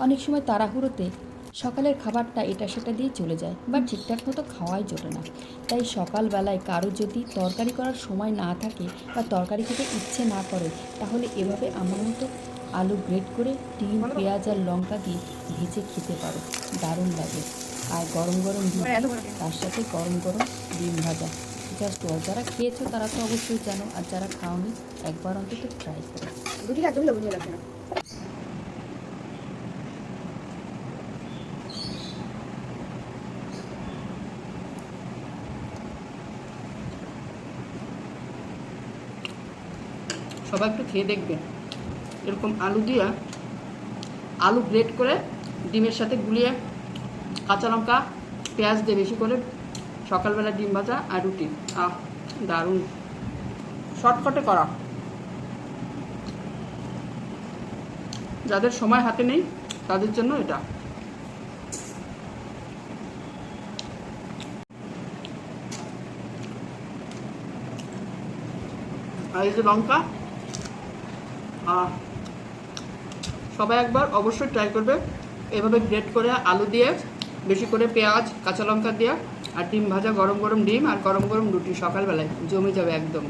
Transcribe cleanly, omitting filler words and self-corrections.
অনেক সময় তাড়াহুড়োতে সকালের খাবারটা এটা সেটা দিয়ে চলে যায় বা ঠিকঠাক মতো খাওয়াই জোটে না। তাই সকালবেলায় কারো যদি তরকারি করার সময় না থাকে বা তরকারি খেতে ইচ্ছে না করে, তাহলে এভাবে আমার মতো আলু গ্রেট করে ডিম, পেঁয়াজ আর লঙ্কা দিয়ে ভেজে খেতে পারো, দারুণ লাগে। আর গরম গরম রুটি, তার সাথে গরম গরম ডিম ভাজা, জাস্ট যারা খেয়েছো তারা তো অবশ্যই জানো, আর যারা খাওনি একবার অন্তত ট্রাই করো। রুটি একদমই লোভনীয় লাগছে না। সবাই একটু খেয়ে দেখবে, এরকম আলু দিয়ে আলু গ্রেট করে ডিমের সাথে গুলিয়ে কাঁচা লঙ্কা পেঁয়াজ দিয়ে বেশি করে সকালবেলা ডিম ভাজা আর রুটি, দারুণ শর্টকাটে করা। যাদের সময় হাতে নেই তাদের জন্য এটা। আর এই যে লঙ্কা, সবাই একবার অবশ্যই ট্রাই করবে এভাবে গ্রেট করে আলু দিয়ে বেশি করে পেঁয়াজ কাঁচা লঙ্কা দিয়ে আর ডিম ভাজা, গরম গরম ডিম আর গরম গরম রুটি সকালবেলায় জমে যাবে একদম।